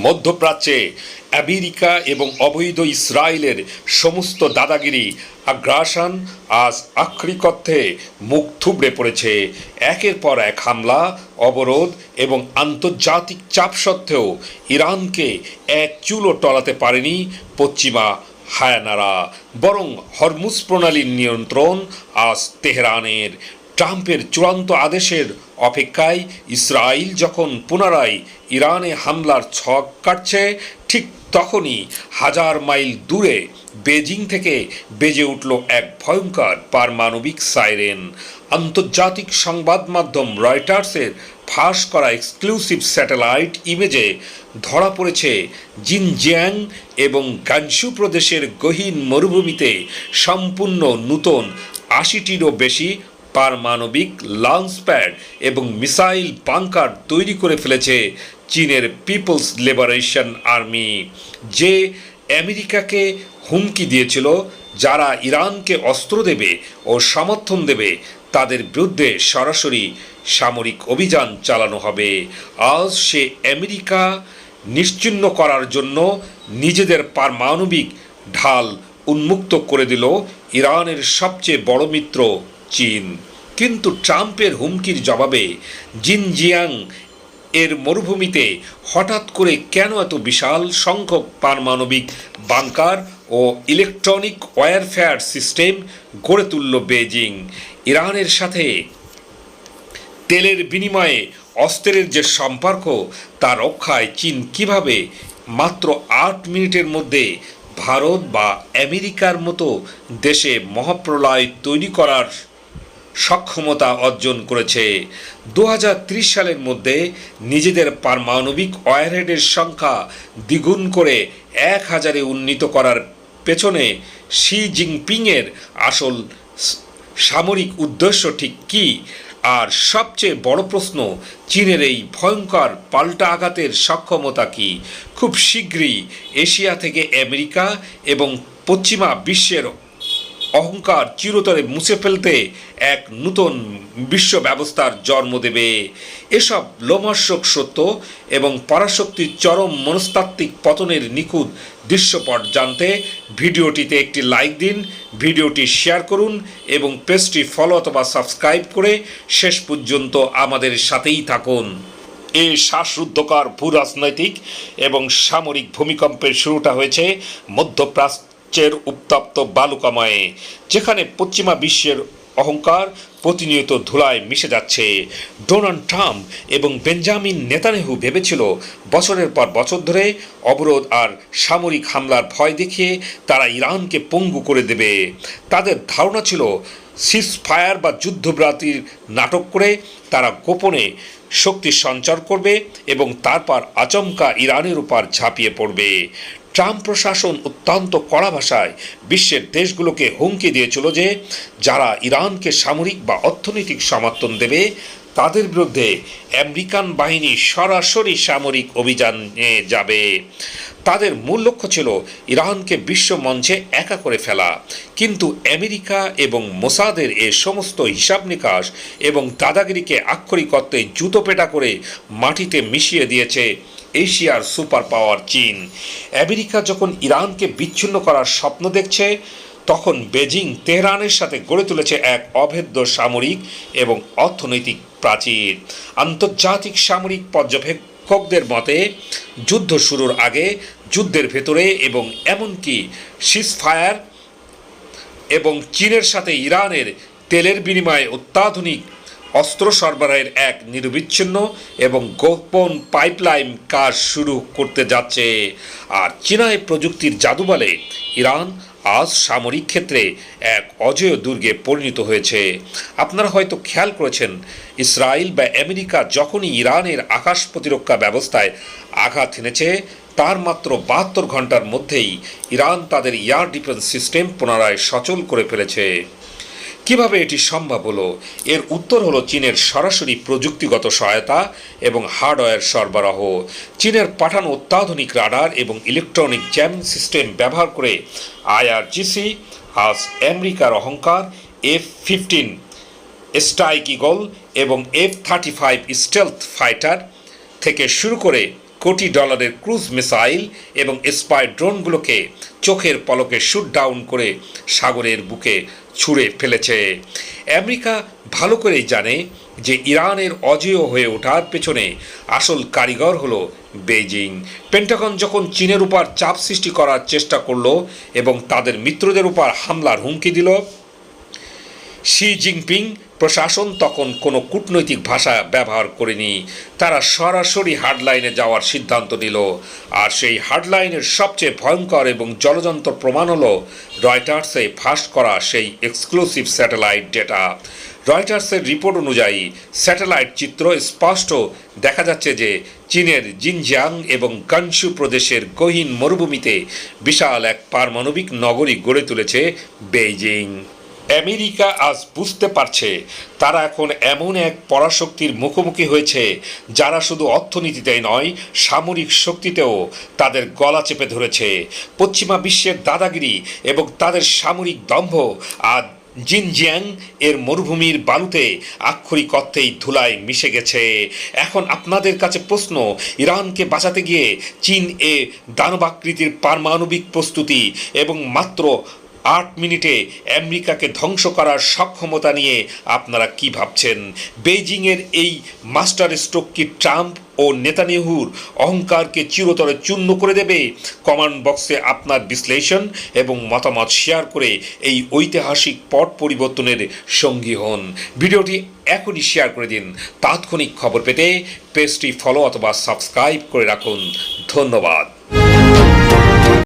মধ্যপ্রাচ্যে আমেরিকা এবং অবৈধ ইসরায়েলের সমস্ত দাদাগিরি আগ্রাসন আজ আক্ষরিক অর্থে মুখ থুবড়ে পড়েছে। একের পর এক হামলা, অবরোধ এবং আন্তর্জাতিক চাপ সত্ত্বেও ইরানকে এক চুলও টলাতে পারেনি পশ্চিমা হায়ানারা, বরং হরমুজ প্রণালীর নিয়ন্ত্রণ আজ তেহরানের। ট্রাম্পের চূড়ান্ত আদেশের অপেক্ষায় ইসরায়েল যখন পুনরায় ইরানে হামলার ছক কাটছে, ঠিক তখনই হাজার মাইল দূরে বেজিং থেকে বেজে উঠল এক ভয়ঙ্কর পারমাণবিক সাইরেন। আন্তর্জাতিক সংবাদ মাধ্যম রয়টার্সের ফাঁস করা এক্সক্লুসিভ স্যাটেলাইট ইমেজে ধরা পড়েছে জিনজিয়াং এবং গানসু প্রদেশের গহীন মরুভূমিতে সম্পূর্ণ নূতন ৮০টিরও বেশি পারমাণবিক লঞ্চ প্যাড এবং মিসাইল বাংকার তৈরি করে ফেলেছে চীনের পিপলস লিবারেশন আর্মি, যে আমেরিকাকে হুমকি দিয়েছিল যারা ইরানকে অস্ত্র দেবে ও সমর্থন দেবে তাদের বিরুদ্ধে সরাসরি সামরিক অভিযান চালানো হবে। আজ সে আমেরিকা নিশ্চিহ্ন করার জন্য নিজেদের পারমাণবিক ঢাল উন্মুক্ত করে দিল ইরানের সবচেয়ে বড় মিত্র চীন। কিন্তু ট্রাম্পের হুমকির জবাবে জিনজিয়াং এর মরুভূমিতে হঠাৎ করে কেন এত বিশাল সংখ্যক পারমাণবিক বাংকার ও ইলেকট্রনিক ওয়্যারফেয়ার সিস্টেম গড়ে তুলল বেজিং? ইরানের সাথে তেলের বিনিময়ে অস্ত্রের যে সম্পর্ক তা রক্ষায় চীন কিভাবে মাত্র ৮ মিনিটের মধ্যে ভারত বা আমেরিকার মতো দেশে মহাপ্রলয় তৈরি করার সক্ষমতা অর্জন করেছে? ২০৩০ সালের মধ্যে নিজেদের পারমাণবিক ওয়ারহেডের সংখ্যা দ্বিগুণ করে ১,০০০-এ উন্নীত করার পেছনে শি জিনপিংয়ের আসল সামরিক উদ্দেশ্য ঠিক কী? আর সবচেয়ে বড় প্রশ্ন, চীনের এই ভয়ঙ্কর পাল্টা আঘাতের সক্ষমতা কি খুব শীঘ্রই এশিয়া থেকে আমেরিকা এবং পশ্চিমা বিশ্বের অহংকার চিরতরে মুছে ফেলতে এক নূতন বিশ্ব ব্যবস্থার জন্ম দেবে? এসব লোমহর্ষক সত্য এবং পরাশক্তির চরম মনস্তাত্ত্বিক পতনের নিখুঁত দৃশ্যপট জানতে ভিডিওটিতে একটি লাইক দিন, ভিডিওটি শেয়ার করুন এবং পেজটি ফলো অথবা সাবস্ক্রাইব করে শেষ পর্যন্ত আমাদের সাথেই থাকুন। এই শ্বাসরুদ্ধকর ভূরাজনৈতিক এবং সামরিক ভূমিকম্পের শুরুটা হয়েছে মধ্যপ্রাচ্যের উত্তপ্ত বালুকাময়ে, যেখানে পশ্চিমা বিশ্বের অহংকার প্রতিনিয়ত ধুলায় মিশে যাচ্ছে। ডোনাল্ড ট্রাম্প এবং বেঞ্জামিন নেতানিয়াহু ভেবেছিল বছরের পর বছর ধরে অবরোধ আর সামরিক হামলার ভয় দেখিয়ে তারা ইরানকে পঙ্গু করে দেবে। তাদের ধারণা ছিল সিজফায়ার বা যুদ্ধবিরতির নাটক করে তারা গোপনে শক্তি সঞ্চার করবে এবং তারপর আচমকা ইরানের উপর ঝাঁপিয়ে পড়বে। ট্রাম্প প্রশাসন অত্যন্ত কড়া ভাষায় বিশ্বের দেশগুলোকে হুমকি দিয়েছিল যে যারা ইরানকে সামরিক বা অর্থনৈতিক সমর্থন দেবে তাদের বিরুদ্ধে আমেরিকান বাহিনী সরাসরি সামরিক অভিযানে যাবে। তাদের মূল লক্ষ্য ছিল ইরানকে বিশ্ব মঞ্চে একা করে ফেলা। কিন্তু আমেরিকা এবং মোসাদের এ সমস্ত হিসাব নিকাশ এবং দাদাগিরিকে আক্ষরিক অর্থে জুতো পেটা করে মাটিতে মিশিয়ে দিয়েছে এশিয়ার সুপার পাওয়ার চীন। আমেরিকা যখন ইরানকে বিচ্ছিন্ন করার স্বপ্ন দেখছে, তখন বেজিং তেহরানের সাথে গড়ে তুলেছে এক অভেদ্য সামরিক এবং অর্থনৈতিক প্রাচীর। আন্তর্জাতিক সামরিক পর্যবেক্ষকদের মতে যুদ্ধ শুরুর আগে, যুদ্ধের ভেতরে এবং এমনকি সিজফায়ার এবং চীনের সাথে ইরানের তেলের বিনিময়ে অত্যাধুনিক অস্ত্র সরবরাহের এক নিরবিচ্ছিন্ন এবং গোপন পাইপলাইন কাজ শুরু করতে যাচ্ছে। আর চীনায় প্রযুক্তির জাদু বলে ইরান আজ সামরিক ক্ষেত্রে এক অজেয় দুর্গে পরিণত হয়েছে। আপনারা হয়তো খেয়াল করেছেন, ইসরায়েল বা আমেরিকা যখনই ইরানের আকাশ প্রতিরক্ষা ব্যবস্থায় আঘাত এনেছে, তার মাত্র ৭২ ঘন্টার মধ্যেই ইরান তাদের এয়ার ডিফেন্স সিস্টেম পুনরায় সচল করে ফেলেছে। কিভাবে এটি সম্ভব হলো? এর উত্তর হলো চীনের সরাসরি প্রযুক্তিগত সহায়তা এবং হার্ডওয়্যার সরবরাহ। চীনের পাঠানো অত্যাধুনিক রাডার এবং ইলেকট্রনিক জ্যামিং সিস্টেম ব্যবহার করে IRGC আজ আমেরিকার অহংকার F-15 স্ট্রাইক ইগল এবং F-35 স্টেলথ ফাইটার থেকে শুরু করে কোটি ডলারের ক্রুজ মিসাইল এবং স্পাই ড্রোনগুলোকে চোখের পলকে শুট ডাউন করে সাগরের বুকে ছুঁড়ে ফেলেছে। আমেরিকা ভালো করেই জানে যে ইরানের অজেয় হয়ে ওঠার পেছনে আসল কারিগর হলো বেইজিং। পেন্টাগন যখন চীনের উপর চাপ সৃষ্টি করার চেষ্টা করলো এবং তাদের মিত্রদের উপর হামলার হুমকি দিল, শি জিনপিং প্রশাসন তখন কোনো কূটনৈতিক ভাষা ব্যবহার করেনি। তারা সরাসরি হার্ডলাইনে যাওয়ার সিদ্ধান্ত নিল। আর সেই হার্ডলাইনের সবচেয়ে ভয়ঙ্কর এবং জলযন্ত্র প্রমাণ হলো রয়টার্সে ফাঁস করা সেই এক্সক্লুসিভ স্যাটেলাইট ডেটা। রয়টার্সের রিপোর্ট অনুযায়ী স্যাটেলাইট চিত্র স্পষ্ট দেখা যাচ্ছে যে চীনের জিনজিয়াং এবং গানসু প্রদেশের গহীন মরুভূমিতে বিশাল এক পারমাণবিক নগরী গড়ে তুলেছে বেইজিং। আমেরিকা আজ বুঝতে পারছে তারা এখন এমন এক পরাশক্তির মুখোমুখি হয়েছে যারা শুধু অর্থনীতিতেই নয়, সামরিক শক্তিতেও তাদের গলা চেপে ধরেছে। পশ্চিমা বিশ্বের দাদাগিরি এবং তাদের সামরিক দম্ভ আজ জিনজিয়াং এর মরুভূমির বালুতে আক্ষরিক অর্থেই ধুলায় মিশে গেছে। এখন আপনাদের কাছে প্রশ্ন, ইরানকে বাঁচাতে গিয়ে চীন দানবাকৃতির পারমাণবিক প্রস্তুতি এবং মাত্র 8 মিনিটে আমেরিকাকে ধ্বংস করার সক্ষমতা নিয়ে আপনারা কি ভাবছেন? বেইজিংয়ের এই মাস্টার স্ট্রোক কি ট্রাম্প ও নেতানিয়াহুর অহংকারকে চিরতরে চূর্ণ করে দেবে? কমেন্ট বক্সে আপনার বিশ্লেষণ এবং মতামত শেয়ার করে এই ঐতিহাসিক পট পরিবর্তনের সঙ্গী হন। ভিডিওটি এখনই শেয়ার করে দিন। তাৎক্ষণিক খবর পেতে পেজটি ফলো অথবা সাবস্ক্রাইব করে রাখুন। ধন্যবাদ।